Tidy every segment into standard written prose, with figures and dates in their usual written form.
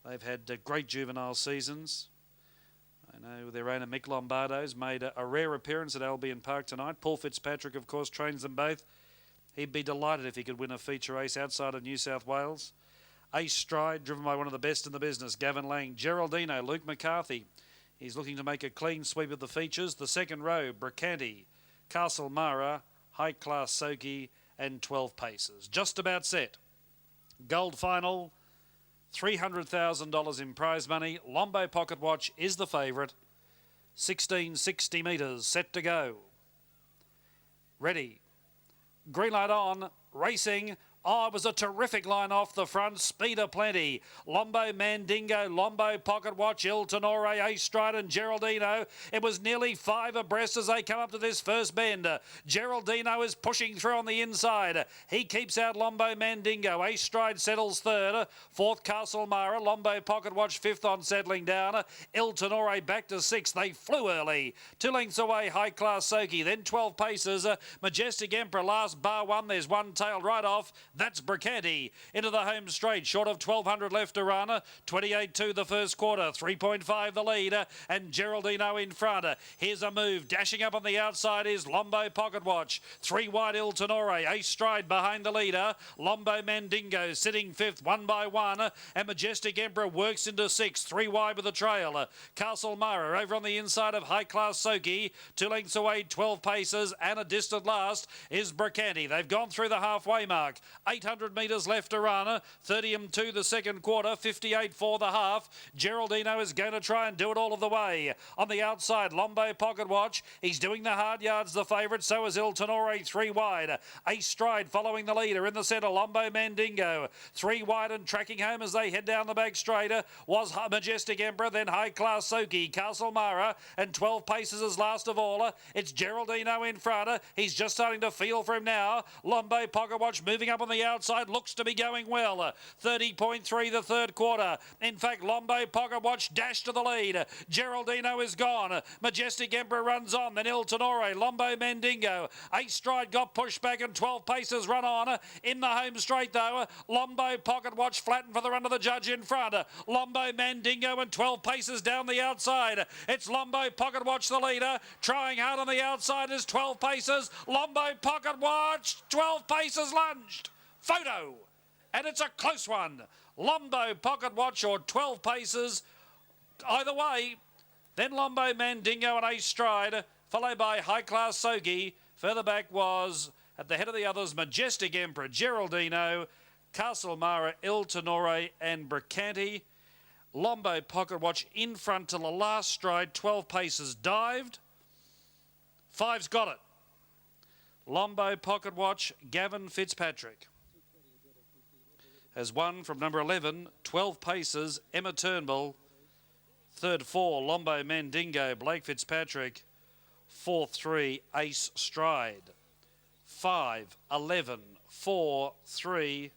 They've had great juvenile seasons. I know their owner Mick Lombardo's made a rare appearance at Albion Park tonight. Paul Fitzpatrick, of course, trains them both. He'd be delighted if he could win a feature race outside of New South Wales. Ace Stride, driven by one of the best in the business, Gavin Lang. Geraldino, Luke McCarthy. He's looking to make a clean sweep of the features. The second row, Bricanti, Castle Mara, High Class Soki, and 12 paces. Just about set. Gold final, $300,000 in prize money. Lombo Pocket Watch is the favourite. 1660 metres, set to go. Ready. Green light on, racing. Oh, it was a terrific line off the front. Speed aplenty. Lombo Mandingo, Lombo Pocket Watch, Il Tenore, Ace Stride and Geraldino. It was nearly 5 abreast as they come up to this first bend. Geraldino is pushing through on the inside. He keeps out Lombo Mandingo. Ace Stride settles third. Fourth, Castle Mara. Lombo Pocket Watch fifth on settling down. Il Tenore back to sixth. They flew early. 2 lengths away, High Class Soki. Then 12 paces. Majestic Emperor last bar one. There's one tailed right off. That's Bricanti into the home straight, short of 1200 left to run. 28.2 the first quarter, 3.5 the lead, and Geraldino in front. Here's a move, dashing up on the outside is Lombo Pocket Watch. 3 wide Il Tenore, Ace Stride behind the leader. Lombo Mandingo sitting fifth, 1 by 1, and Majestic Emperor works into sixth, 3 wide with the trail. Castle Mara over on the inside of High Class Soki, 2 lengths away, 12 paces, and a distant last is Bricanti. They've gone through the halfway mark. 800 metres left to run. 30.2 the second quarter, 58 for the half. Geraldino is going to try and do it all of the way. On the outside, Lombo Pocket Watch. He's doing the hard yards, the favourite. So is Il Tenore, 3 wide. Ace Stride following the leader in the centre. Lombo Mandingo, 3 wide and tracking home as they head down the back straight. Was Majestic Emperor, then High Class Soki, Castle Mara, and 12 paces is last of all. It's Geraldino in front. He's just starting to feel for him now. Lombo Pocket Watch moving up on the outside, looks to be going well. 30.3 the third quarter. In fact, Lombo Pocket Watch dashed to the lead. Geraldino is gone. Majestic Emperor runs on. Then Il Tenore, Lombo Mandingo. Ace Stride got pushed back and 12 paces run on. In the home straight though, Lombo Pocket Watch flattened for the run of the judge in front. Lombo Mandingo and 12 paces down the outside. It's Lombo Pocket Watch the leader. Trying hard on the outside is 12 paces. Lombo Pocket Watch, 12 paces lunged. Photo, and it's a close one. Lombo Pocket Watch or 12 paces, either way. Then Lombo Mandingo and Ace Stride, followed by High Class Soki. Further back was, at the head of the others, Majestic Emperor, Geraldino, Castle Mara, Il Tenore and Bricanti. Lombo Pocket Watch in front till the last stride, 12 paces dived. 5's got it. Lombo Pocket Watch, Gavin Fitzpatrick has won from number 11, 12 paces, Emma Turnbull. Third 4, Lombo Mandingo, Blake Fitzpatrick. 4-3, Ace Stride. 5, 11, 4, 3.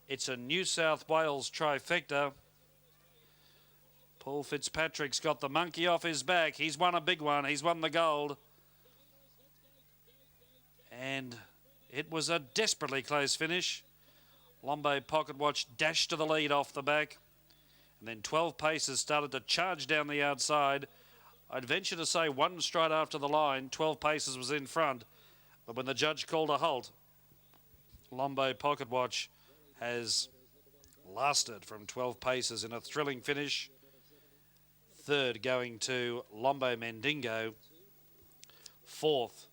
It's a New South Wales trifecta. Paul Fitzpatrick's got the monkey off his back. He's won a big one. He's won the gold. And it was a desperately close finish. Lombo Pocket Watch dashed to the lead off the back. And then 12 paces started to charge down the outside. I'd venture to say 1 stride after the line, 12 paces was in front. But when the judge called a halt, Lombo Pocket Watch has lasted from 12 paces in a thrilling finish. Third going to Lombo Mandingo. Fourth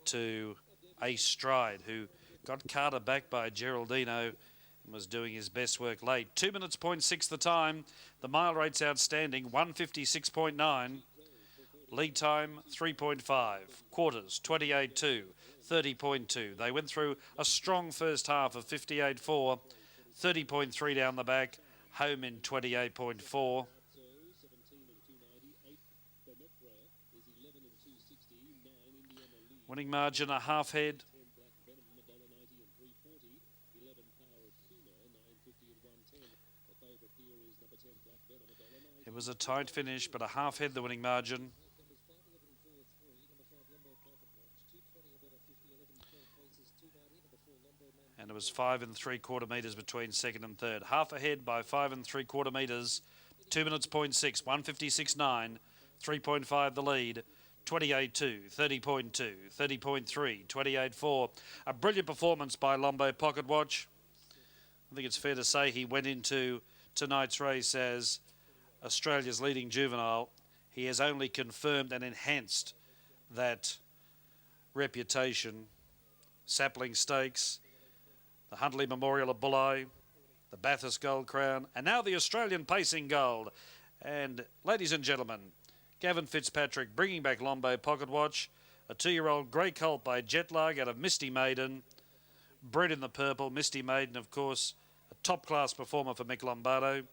to Ace Stride, who got Carter back by Geraldino and was doing his best work late. 2 minutes, 0.6 the time. The mile rate's outstanding, 156.9. Lead time, 3.5. Quarters, 28.2, 30.2. They went through a strong first half of 58.4, 30.3 down the back, home in 28.4. Winning margin, a half head. It was a tight finish, but a half head the winning margin. And it was 5 3/4 metres between second and third. Half ahead by 5 3/4 metres. 2 minutes, 0.6, 156.9, 3.5 the lead. 28.2, 30.2, 30.3, 28.4. A brilliant performance by Lombo Pocket Watch. I think it's fair to say he went into tonight's race as Australia's leading juvenile. He has only confirmed and enhanced that reputation. Sapling Stakes, the Huntley Memorial at Bulli, the Bathurst Gold Crown, and now the Australian Pacing Gold. And ladies and gentlemen, Gavin Fitzpatrick bringing back Lombo Pocket Watch, a 2-year-old grey colt by Jetlag out of Misty Maiden, bred in the purple. Misty Maiden, of course, a top-class performer for Mick Lombardo.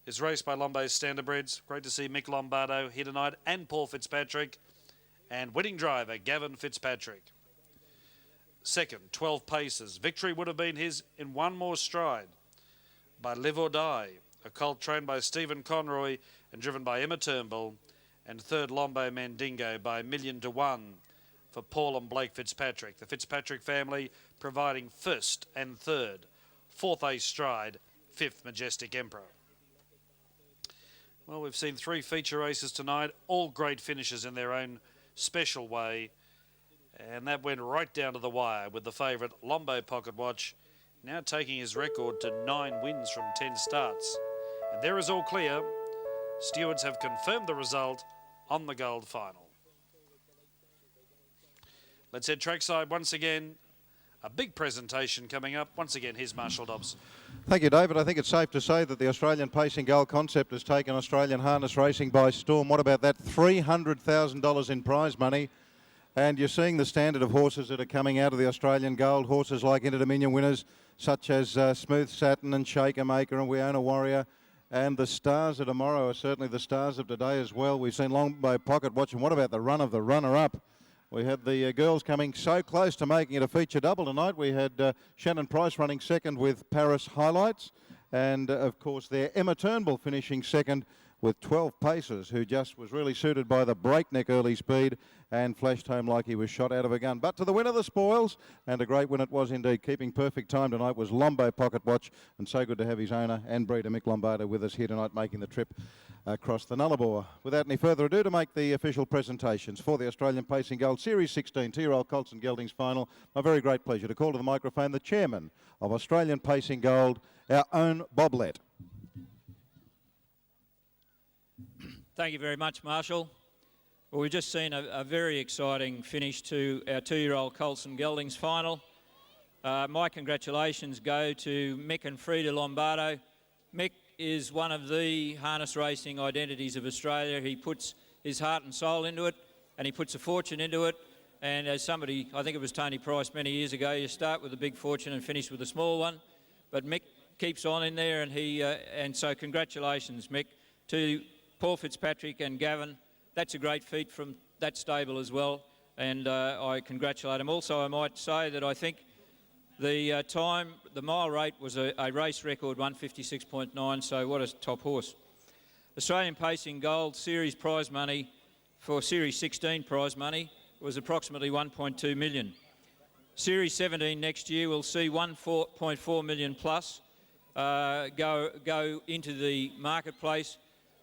Is raced by Lombo's Standardbreds. Great to see Mick Lombardo here tonight, and Paul Fitzpatrick, and winning driver Gavin Fitzpatrick. Second, 12 paces. Victory would have been his in one more stride by Live or Die, a colt trained by Stephen Conroy and driven by Emma Turnbull. And third, Lombo Mandingo by 1,000,000 to 1 for Paul and Blake Fitzpatrick. The Fitzpatrick family providing first and third. Fourth, Ace Stride. Fifth, Majestic Emperor. Well, we've seen 3 feature races tonight, all great finishes in their own special way. And that went right down to the wire with the favourite Lombo Pocket Watch now taking his record to 9 wins from 10 starts. And there is all clear. Stewards have confirmed the result on the gold final. Let's head trackside once again. A big presentation coming up. Once again, here's Marshall Dobbs. Thank you, David. I think it's safe to say that the Australian Pacing Gold concept has taken Australian harness racing by storm. What about that? $300,000 in prize money. And you're seeing the standard of horses that are coming out of the Australian Gold. Horses like Inter-Dominion winners such as Smooth Satin and Shaker Maker and We Own a Warrior. And the stars of tomorrow are certainly the stars of today as well. We've seen Lombo Pocket Watch. And what about the run of the runner-up? We had the girls coming so close to making it a feature double tonight. We had Shannon Price running second with Paris Highlights. And, of course, there Emma Turnbull finishing second with 12 paces, who just was really suited by the breakneck early speed and flashed home like he was shot out of a gun. But to the winner of the spoils, and a great win it was indeed, keeping perfect time tonight, was Lombo Pocket Watch. And so good to have his owner and breeder Mick Lombardo with us here tonight, making the trip across the Nullarbor. Without any further ado, to make the official presentations for the Australian Pacing Gold Series 16 2-year-old colts and geldings final, my very great pleasure to call to the microphone the chairman of Australian Pacing Gold, our own Bob Lett. Thank you very much, Marshall. Well, we've just seen a very exciting finish to our 2-year-old colts and geldings final. My congratulations go to Mick and Frida Lombardo. Mick is one of the harness racing identities of Australia. He puts his heart and soul into it, and he puts a fortune into it. And as somebody, I think it was Tony Price many years ago, you start with a big fortune and finish with a small one. But Mick keeps on in there, and and so congratulations, Mick, to Paul Fitzpatrick and Gavin. That's a great feat from that stable as well, and I congratulate him. Also, I might say that I think the mile rate was a race record, 156.9, so what a top horse. Australian Pacing Gold Series prize money for Series 16 prize money was approximately 1.2 million. Series 17 next year will see 1.4 million plus go into the marketplace,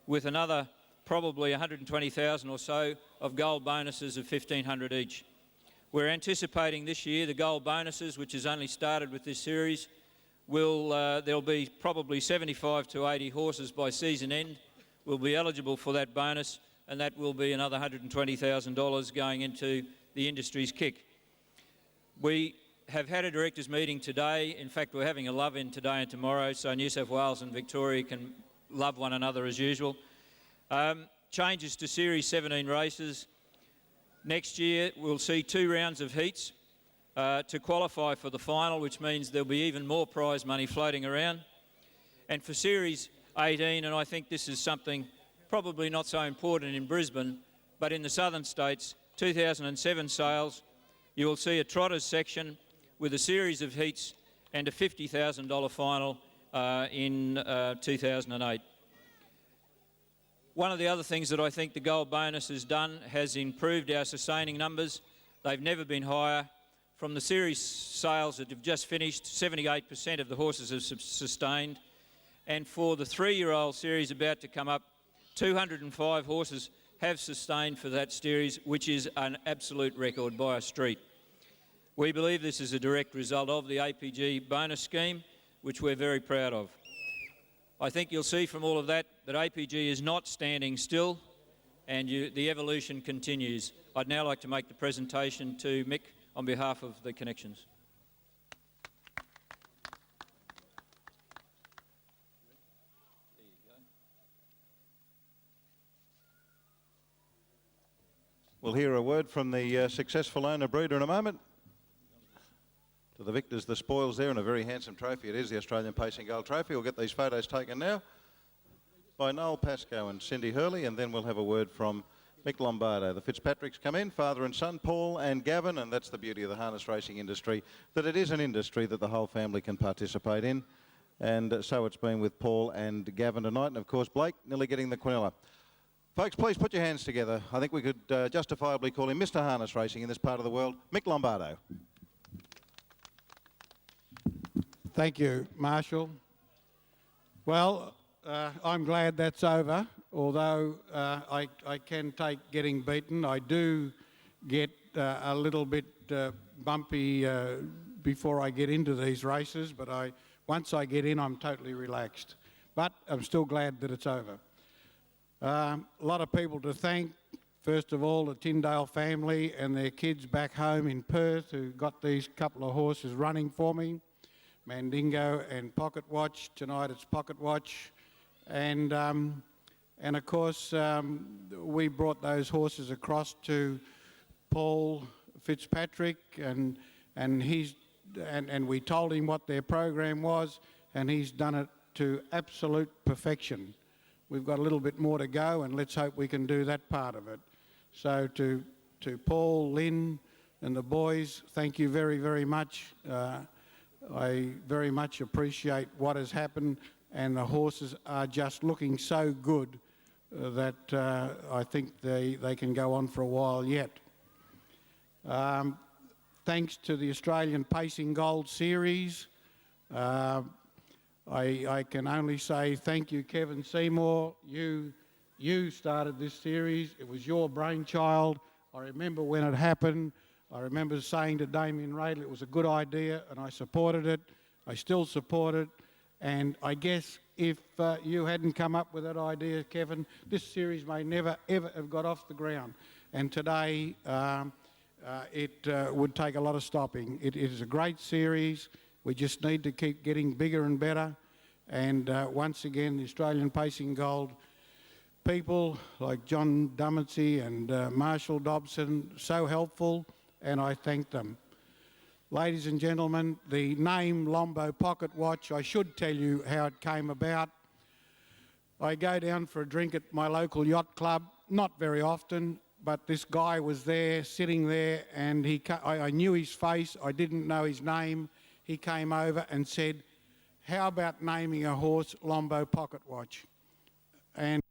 with another probably 120,000 or so of gold bonuses of 1,500 each. We're anticipating this year the gold bonuses, which has only started with this series, there'll be probably 75 to 80 horses by season end will be eligible for that bonus, and that will be another $120,000 going into the industry's kick. We have had a directors meeting today. In fact, we're having a love-in today and tomorrow, so New South Wales and Victoria can love one another as usual. Changes to Series 17 races. Next year we'll see 2 rounds of heats to qualify for the final, which means there'll be even more prize money floating around. And for Series 18, and I think this is something probably not so important in Brisbane, but in the southern states, 2007 sales, you will see a trotters section with a series of heats and a $50,000 final in 2008. One of the other things that I think the gold bonus has done has improved our sustaining numbers. They've never been higher. from the series sales that have just finished, 78% of the horses have sustained. And for the 3-year-old series about to come up, 205 horses have sustained for that series, which is an absolute record by a street. We believe this is a direct result of the APG bonus scheme, which we're very proud of. I think you'll see from all of that that APG is not standing still, and the evolution continues. I'd now like to make the presentation to Mick on behalf of the Connections. We'll hear a word from the successful owner breeder in a moment. To the victors, the spoils there, and a very handsome trophy. It is the Australian Pacing Gold Trophy. We'll get these photos taken now by Noel Pascoe and Cindy Hurley, and then we'll have a word from Mick Lombardo. The Fitzpatricks come in, father and son, Paul and Gavin, and that's the beauty of the harness racing industry, that it is an industry that the whole family can participate in. And so it's been with Paul and Gavin tonight, and of course Blake nearly getting the quinella. Folks, please put your hands together. I think we could justifiably call him Mr. Harness Racing in this part of the world, Mick Lombardo. Thank you, Marshall. Well, I'm glad that's over, although I can take getting beaten. I do get a little bit bumpy before I get into these races, but once I get in, I'm totally relaxed. But I'm still glad that it's over. A lot of people to thank. First of all, the Tyndale family and their kids back home in Perth who got these couple of horses running for me. Mandingo and Pocket Watch. Tonight it's Pocket Watch. And of course, we brought those horses across to Paul Fitzpatrick and we told him what their program was, and he's done it to absolute perfection. We've got a little bit more to go, and let's hope we can do that part of it. So to Paul, Lynn and the boys, thank you very, very much. I very much appreciate what has happened, and the horses are just looking so good that I think they can go on for a while yet. Thanks to the Australian Pacing Gold Series, I can only say thank you, Kevin Seymour. You started this series. It was your brainchild. I remember when it happened. I remember saying to Damien Radley it was a good idea, and I supported it. I still support it. And I guess if you hadn't come up with that idea, Kevin, this series may never, ever have got off the ground. And today, it would take a lot of stopping. It is a great series. We just need to keep getting bigger and better. And once again, the Australian Pacing Gold people like John Dummetsy and Marshall Dobson, so helpful, and I thank them. Ladies and gentlemen, the name Lombo Pocket Watch, I should tell you how it came about. I go down for a drink at my local yacht club, not very often, but this guy was there, sitting there, and I knew his face, I didn't know his name. He came over and said, "How about naming a horse Lombo Pocket Watch?" And